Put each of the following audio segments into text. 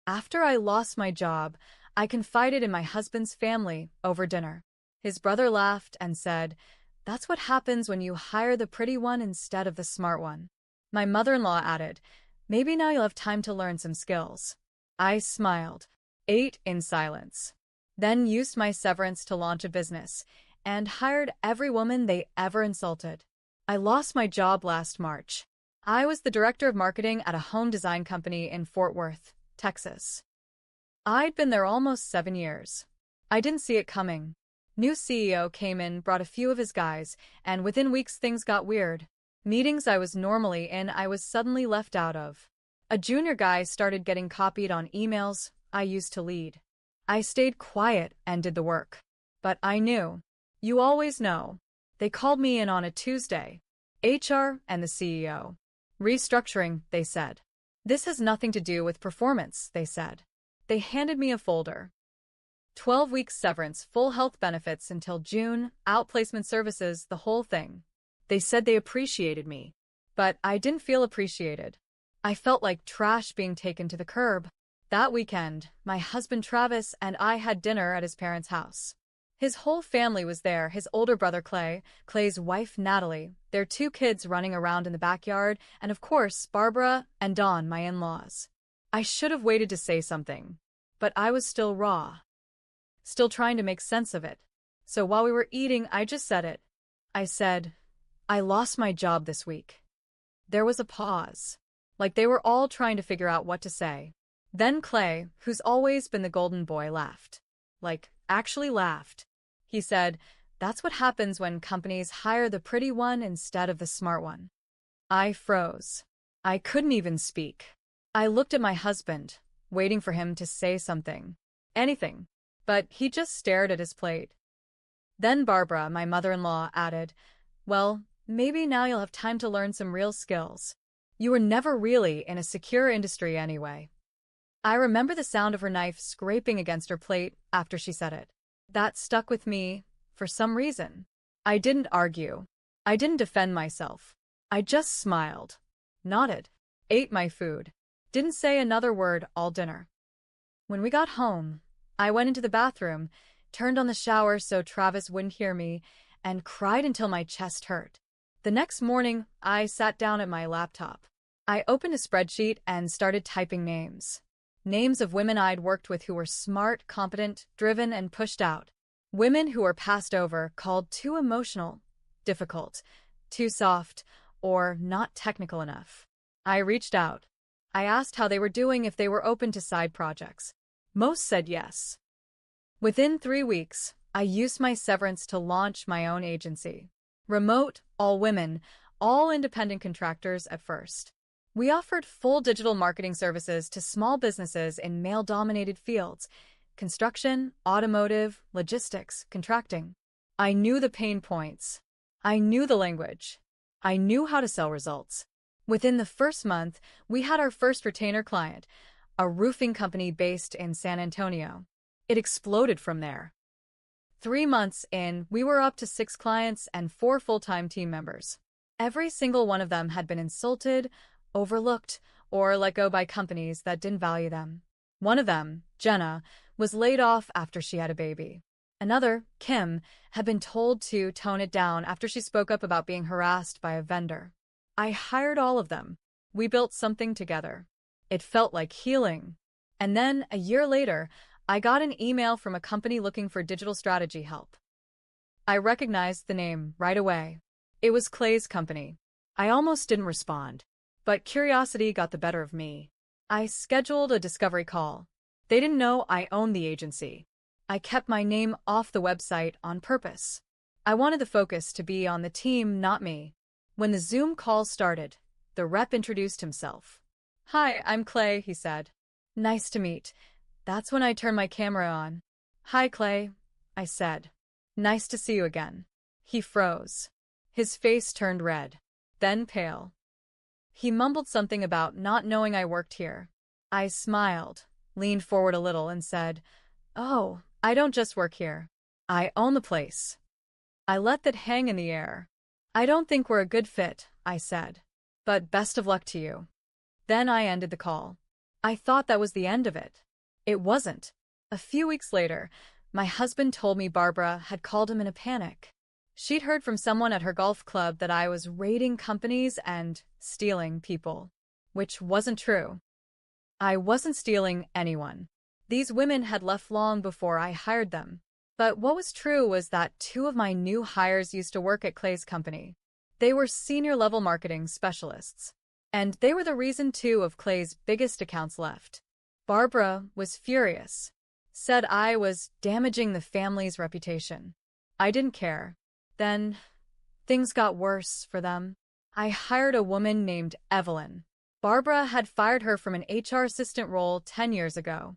After I lost my job, I confided in my husband's family over dinner. His brother laughed and said, "That's what happens when you hire the pretty one instead of the smart one." My mother-in-law added, "Maybe now you'll have time to learn some skills." I smiled, ate in silence, then used my severance to launch a business, and hired every woman they ever insulted. I lost my job last March. I was the director of marketing at a home design company in Fort Worth, Texas. I'd been there almost 7 years. I didn't see it coming. New CEO came in, brought a few of his guys, and within weeks things got weird. Meetings I was normally in, I was suddenly left out of. A junior guy started getting copied on emails I used to lead. I stayed quiet and did the work. But I knew. You always know. They called me in on a Tuesday. HR and the CEO. "Restructuring," they said. "This has nothing to do with performance," they said. They handed me a folder. 12 weeks severance, full health benefits until June, outplacement services, the whole thing. They said they appreciated me. But I didn't feel appreciated. I felt like trash being taken to the curb. That weekend, my husband Travis and I had dinner at his parents' house. His whole family was there, his older brother Clay, Clay's wife Natalie, their 2 kids running around in the backyard, and of course Barbara and Dawn, my in-laws. I should have waited to say something, but I was still raw. Still trying to make sense of it. So while we were eating, I just said it. I said, "I lost my job this week." There was a pause, like they were all trying to figure out what to say. Then Clay, who's always been the golden boy, laughed. Like, actually laughed. He said, "That's what happens when companies hire the pretty one instead of the smart one." I froze. I couldn't even speak. I looked at my husband, waiting for him to say something. Anything. But he just stared at his plate. Then Barbara, my mother-in-law, added, "Well, maybe now you'll have time to learn some real skills. You were never really in a secure industry anyway." I remember the sound of her knife scraping against her plate after she said it. That stuck with me, for some reason. I didn't argue. I didn't defend myself. I just smiled, nodded, ate my food, didn't say another word all dinner. When we got home, I went into the bathroom, turned on the shower so Travis wouldn't hear me, and cried until my chest hurt. The next morning, I sat down at my laptop. I opened a spreadsheet and started typing names. Names of women I'd worked with who were smart, competent, driven, and pushed out. Women who were passed over, called too emotional, difficult, too soft, or not technical enough. I reached out. I asked how they were doing, if they were open to side projects. Most said yes. Within 3 weeks, I used my severance to launch my own agency. Remote, all women, all independent contractors at first. We offered full digital marketing services to small businesses in male-dominated fields: construction, automotive, logistics, contracting. I knew the pain points. I knew the language. I knew how to sell results. Within the first month, we had our first retainer client, a roofing company based in San Antonio. It exploded from there. 3 months in, we were up to 6 clients and 4 full-time team members. Every single one of them had been insulted, overlooked, or let go by companies that didn't value them. One of them, Jenna, was laid off after she had a baby. Another, Kim, had been told to tone it down after she spoke up about being harassed by a vendor. I hired all of them. We built something together. It felt like healing. And then, a year later, I got an email from a company looking for digital strategy help. I recognized the name right away. It was Clay's company. I almost didn't respond. But curiosity got the better of me. I scheduled a discovery call. They didn't know I owned the agency. I kept my name off the website on purpose. I wanted the focus to be on the team, not me. When the Zoom call started, the rep introduced himself. "Hi, I'm Clay," he said. "Nice to meet." That's when I turned my camera on. "Hi, Clay," I said. "Nice to see you again." He froze. His face turned red, then pale. He mumbled something about not knowing I worked here. I smiled, leaned forward a little, and said, "Oh, I don't just work here. I own the place." I let that hang in the air. "I don't think we're a good fit," I said. "But best of luck to you." Then I ended the call. I thought that was the end of it. It wasn't. A few weeks later, my husband told me Barbara had called him in a panic. She'd heard from someone at her golf club that I was raiding companies and stealing people, which wasn't true. I wasn't stealing anyone. These women had left long before I hired them. But what was true was that two of my new hires used to work at Clay's company. They were senior-level marketing specialists. And they were the reason two of Clay's biggest accounts left. Barbara was furious. Said I was damaging the family's reputation. I didn't care. Then, things got worse for them. I hired a woman named Evelyn. Barbara had fired her from an HR assistant role 10 years ago.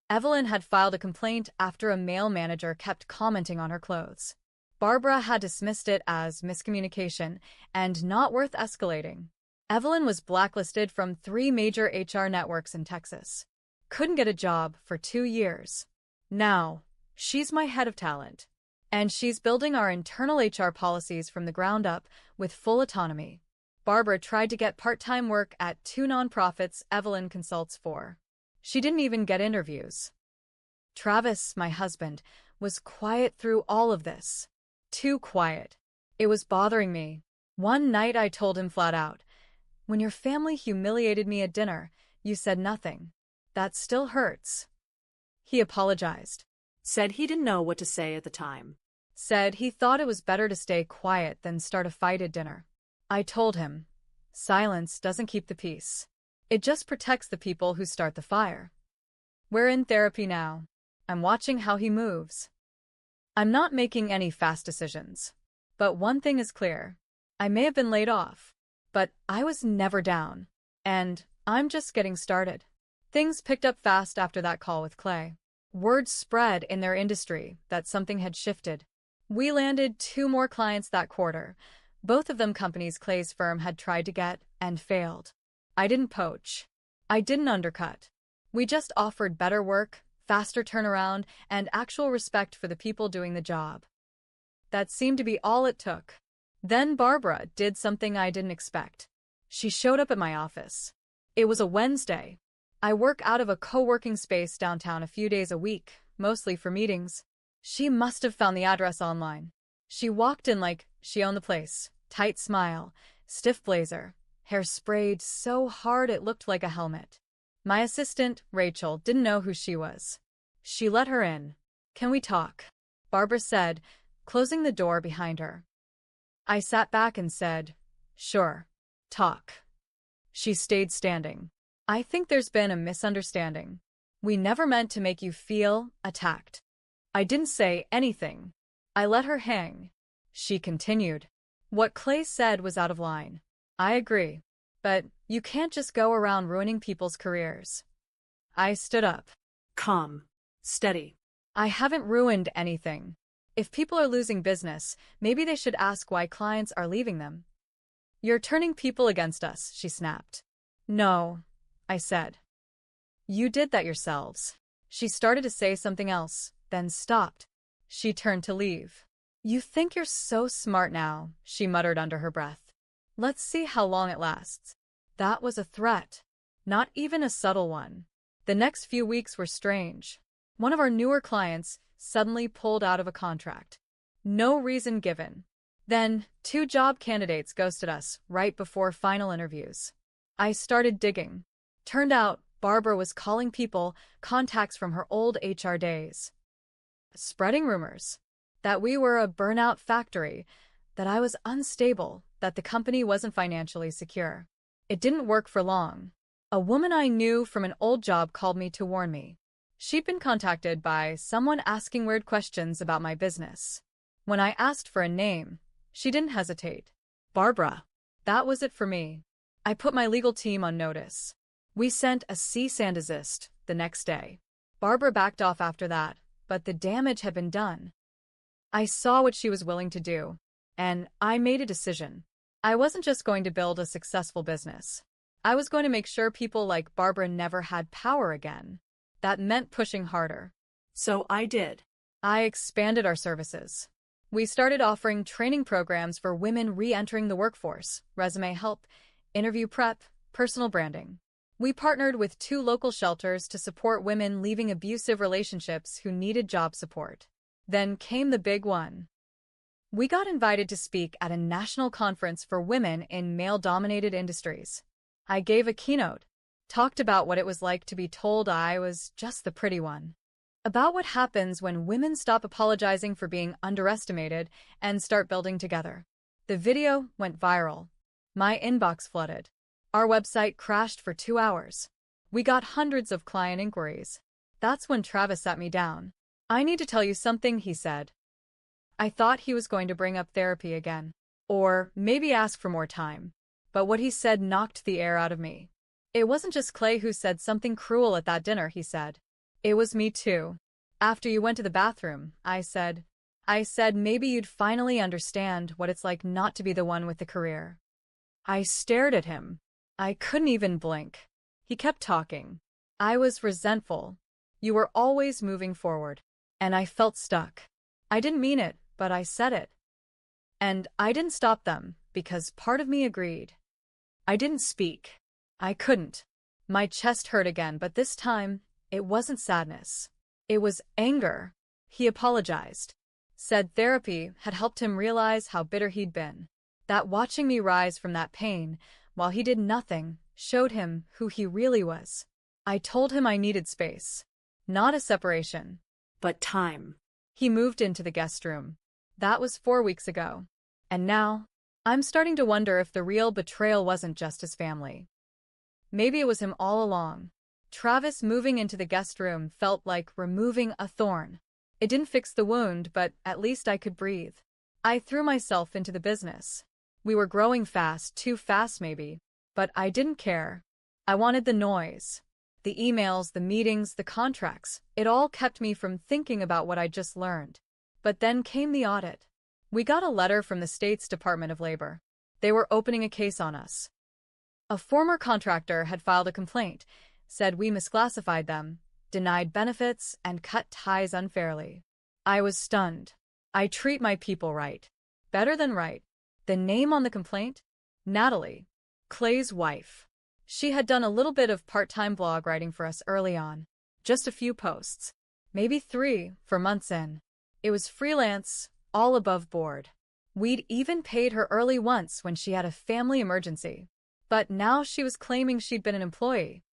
Evelyn had filed a complaint after a male manager kept commenting on her clothes. Barbara had dismissed it as miscommunication and not worth escalating. Evelyn was blacklisted from 3 major HR networks in Texas. Couldn't get a job for 2 years. Now, she's my head of talent. And she's building our internal HR policies from the ground up with full autonomy. Barbara tried to get part-time work at 2 nonprofits Evelyn consults for. She didn't even get interviews. Travis, my husband, was quiet through all of this. Too quiet. It was bothering me. One night I told him flat out, "When your family humiliated me at dinner, you said nothing. That still hurts." He apologized. Said he didn't know what to say at the time. Said he thought it was better to stay quiet than start a fight at dinner. I told him, silence doesn't keep the peace. It just protects the people who start the fire. We're in therapy now. I'm watching how he moves. I'm not making any fast decisions. But one thing is clear. I may have been laid off, but I was never down. And I'm just getting started. Things picked up fast after that call with Clay. Word spread in their industry that something had shifted. We landed 2 more clients that quarter, both of them companies Clay's firm had tried to get and failed. I didn't poach. I didn't undercut. We just offered better work, faster turnaround, and actual respect for the people doing the job. That seemed to be all it took. Then Barbara did something I didn't expect. She showed up at my office. It was a Wednesday. I work out of a co-working space downtown a few days a week, mostly for meetings. She must have found the address online. She walked in like she owned the place. Tight smile, stiff blazer, hair sprayed so hard it looked like a helmet. My assistant, Rachel, didn't know who she was. She let her in. "Can we talk?" Barbara said, closing the door behind her. I sat back and said, "Sure. Talk." She stayed standing. "I think there's been a misunderstanding. We never meant to make you feel attacked." I didn't say anything. I let her hang. She continued. "What Clay said was out of line. I agree. But you can't just go around ruining people's careers." I stood up. Calm. Steady. "I haven't ruined anything. If people are losing business, maybe they should ask why clients are leaving them." "You're turning people against us," she snapped. "No," I said. "You did that yourselves." She started to say something else, then stopped. She turned to leave. "You think you're so smart now," she muttered under her breath. "Let's see how long it lasts." That was a threat. Not even a subtle one. The next few weeks were strange. One of our newer clients suddenly pulled out of a contract. No reason given. Then, 2 job candidates ghosted us right before final interviews. I started digging. Turned out, Barbara was calling people contacts from her old HR days. Spreading rumors. That we were a burnout factory, that I was unstable, that the company wasn't financially secure. It didn't work for long. A woman I knew from an old job called me to warn me. She'd been contacted by someone asking weird questions about my business. When I asked for a name, she didn't hesitate. Barbara. That was it for me. I put my legal team on notice. We sent a cease and desist the next day. Barbara backed off after that, but the damage had been done. I saw what she was willing to do, and I made a decision. I wasn't just going to build a successful business. I was going to make sure people like Barbara never had power again. That meant pushing harder. So I did. I expanded our services. We started offering training programs for women re-entering the workforce, resume help, interview prep, personal branding. We partnered with 2 local shelters to support women leaving abusive relationships who needed job support. Then came the big one. We got invited to speak at a national conference for women in male-dominated industries. I gave a keynote, talked about what it was like to be told I was just the pretty one, about what happens when women stop apologizing for being underestimated and start building together. The video went viral. My inbox flooded. Our website crashed for 2 hours. We got hundreds of client inquiries. That's when Travis sat me down. "I need to tell you something," he said. I thought he was going to bring up therapy again, or maybe ask for more time. But what he said knocked the air out of me. "It wasn't just Clay who said something cruel at that dinner," he said. "It was me too. After you went to the bathroom, I said maybe you'd finally understand what it's like not to be the one with the career." I stared at him. I couldn't even blink. He kept talking. I was resentful. "You were always moving forward." And I felt stuck. I didn't mean it, but I said it. And I didn't stop them, because part of me agreed. I didn't speak. I couldn't. My chest hurt again, but this time, it wasn't sadness. It was anger. He apologized. Said therapy had helped him realize how bitter he'd been. That watching me rise from that pain, while he did nothing, showed him who he really was. I told him I needed space. Not a separation. But time. He moved into the guest room. That was 4 weeks ago. And now, I'm starting to wonder if the real betrayal wasn't just his family. Maybe it was him all along. Travis moving into the guest room felt like removing a thorn. It didn't fix the wound, but at least I could breathe. I threw myself into the business. We were growing fast, too fast maybe, but I didn't care. I wanted the noise. The emails, the meetings, the contracts, it all kept me from thinking about what I just learned. But then came the audit. We got a letter from the state's Department of Labor. They were opening a case on us. A former contractor had filed a complaint, said we misclassified them, denied benefits, and cut ties unfairly. I was stunned. I treat my people right. Better than right. The name on the complaint? Natalie, Clay's wife. She had done a little bit of part-time blog writing for us early on. Just a few posts. Maybe 3 for months in. It was freelance, all above board. We'd even paid her early once when she had a family emergency. But now she was claiming she'd been an employee.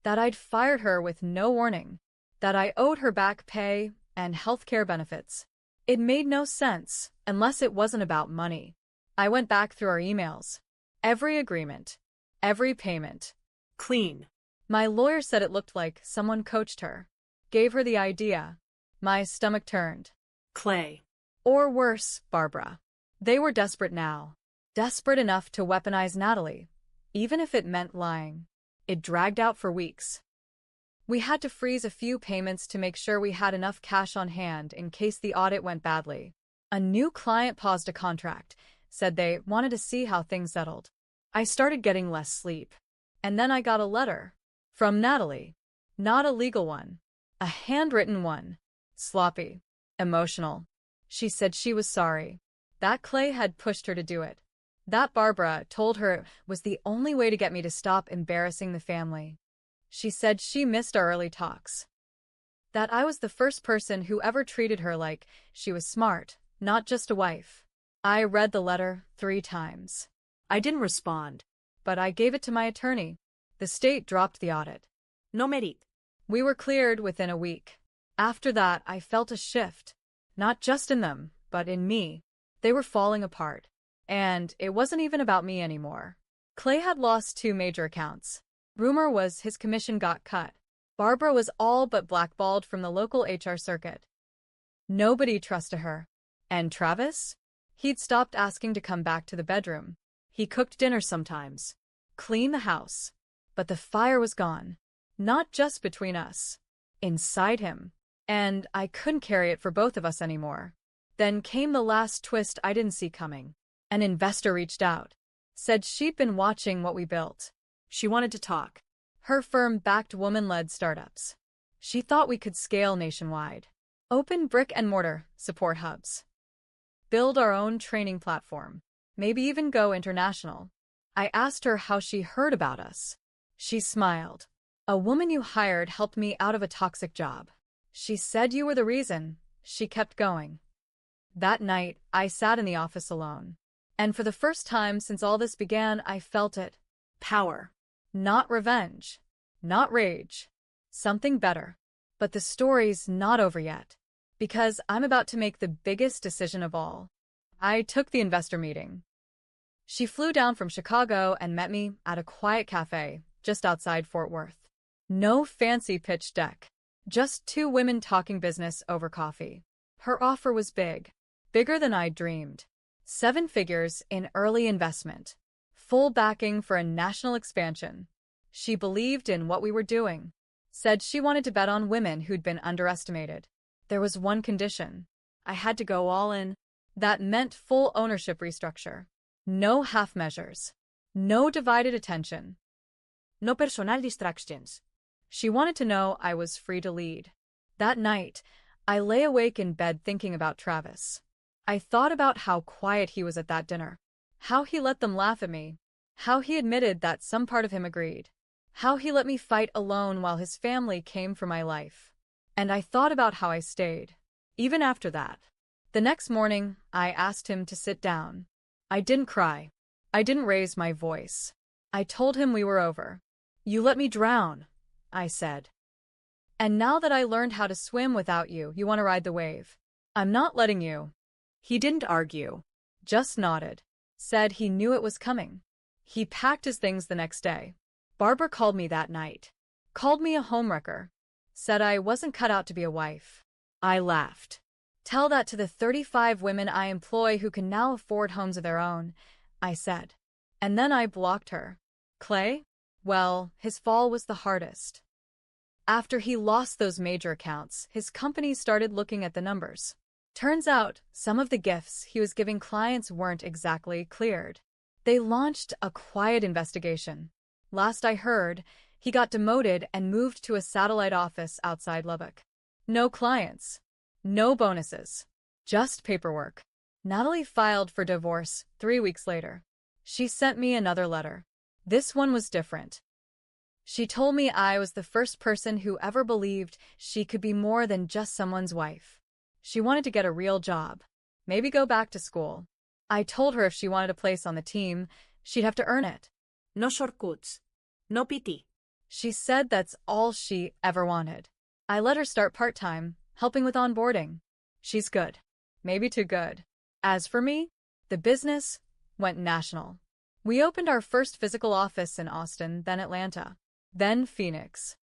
That I'd fired her with no warning. That I owed her back pay and healthcare benefits. It made no sense, unless it wasn't about money. I went back through our emails. Every agreement. Every payment. Clean. My lawyer said it looked like someone coached her. Gave her the idea. My stomach turned. Clay. Or worse, Barbara. They were desperate now. Desperate enough to weaponize Natalie, even if it meant lying. It dragged out for weeks. We had to freeze a few payments to make sure we had enough cash on hand in case the audit went badly. A new client paused a contract, said they wanted to see how things settled. I started getting less sleep. And then I got a letter. From Natalie. Not a legal one. A handwritten one. Sloppy. Emotional. She said she was sorry. That Clay had pushed her to do it. That Barbara told her was the only way to get me to stop embarrassing the family. She said she missed our early talks. That I was the first person who ever treated her like she was smart, not just a wife. I read the letter 3 times. I didn't respond. But I gave it to my attorney. The state dropped the audit. No merit. We were cleared within a week. After that, I felt a shift. Not just in them, but in me. They were falling apart. And it wasn't even about me anymore. Clay had lost 2 major accounts. Rumor was his commission got cut. Barbara was all but blackballed from the local HR circuit. Nobody trusted her. And Travis? He'd stopped asking to come back to the bedroom. He cooked dinner sometimes. Cleaned the house. But the fire was gone. Not just between us. Inside him. And I couldn't carry it for both of us anymore. Then came the last twist I didn't see coming. An investor reached out. Said she'd been watching what we built. She wanted to talk. Her firm backed woman-led startups. She thought we could scale nationwide. Open brick-and-mortar support hubs. Build our own training platform. Maybe even go international. I asked her how she heard about us. She smiled. A woman you hired helped me out of a toxic job. She said you were the reason. She kept going. That night, I sat in the office alone. And for the first time since all this began, I felt it. Power. Not revenge. Not rage. Something better. But the story's not over yet. Because I'm about to make the biggest decision of all. I took the investor meeting. She flew down from Chicago and met me at a quiet cafe just outside Fort Worth. No fancy pitch deck. Just two women talking business over coffee. Her offer was big. Bigger than I'd dreamed. 7 figures in early investment. Full backing for a national expansion. She believed in what we were doing. Said she wanted to bet on women who'd been underestimated. There was one condition. I had to go all in. That meant full ownership restructure. No half measures. No divided attention. No personal distractions. She wanted to know I was free to lead. That night, I lay awake in bed thinking about Travis. I thought about how quiet he was at that dinner. How he let them laugh at me. How he admitted that some part of him agreed. How he let me fight alone while his family came for my life. And I thought about how I stayed. Even after that. The next morning, I asked him to sit down. I didn't cry. I didn't raise my voice. I told him we were over. You let me drown, I said. And now that I learned how to swim without you, you want to ride the wave. I'm not letting you. He didn't argue. Just nodded. Said he knew it was coming. He packed his things the next day. Barbara called me that night. Called me a homewrecker. Said I wasn't cut out to be a wife. I laughed. Tell that to the 35 women I employ who can now afford homes of their own, I said. And then I blocked her. Clay? Well, his fall was the hardest. After he lost those major accounts, his company started looking at the numbers. Turns out, some of the gifts he was giving clients weren't exactly cleared. They launched a quiet investigation. Last I heard, he got demoted and moved to a satellite office outside Lubbock. No clients. No bonuses. Just paperwork. Natalie filed for divorce 3 weeks later. She sent me another letter. This one was different. She told me I was the first person who ever believed she could be more than just someone's wife. She wanted to get a real job. Maybe go back to school. I told her if she wanted a place on the team, she'd have to earn it. No shortcuts. No PT. She said that's all she ever wanted. I let her start part-time, helping with onboarding. She's good. Maybe too good. As for me, the business went national. We opened our first physical office in Austin, then Atlanta, then Phoenix.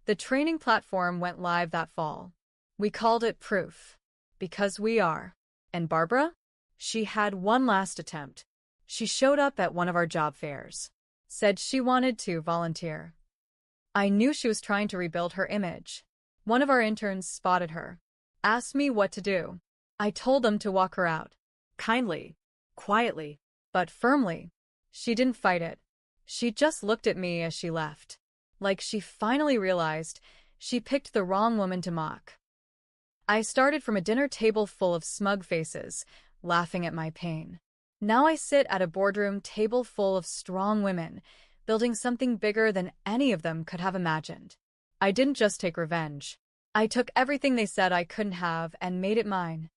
The training platform went live that fall. We called it Proof. Because we are. And Barbara? She had one last attempt. She showed up at one of our job fairs. Said she wanted to volunteer. I knew she was trying to rebuild her image. One of our interns spotted her. Asked me what to do. I told them to walk her out. Kindly. Quietly. But firmly. She didn't fight it. She just looked at me as she left. Like she finally realized she picked the wrong woman to mock. I started from a dinner table full of smug faces, laughing at my pain. Now I sit at a boardroom table full of strong women, building something bigger than any of them could have imagined. I didn't just take revenge. I took everything they said I couldn't have and made it mine.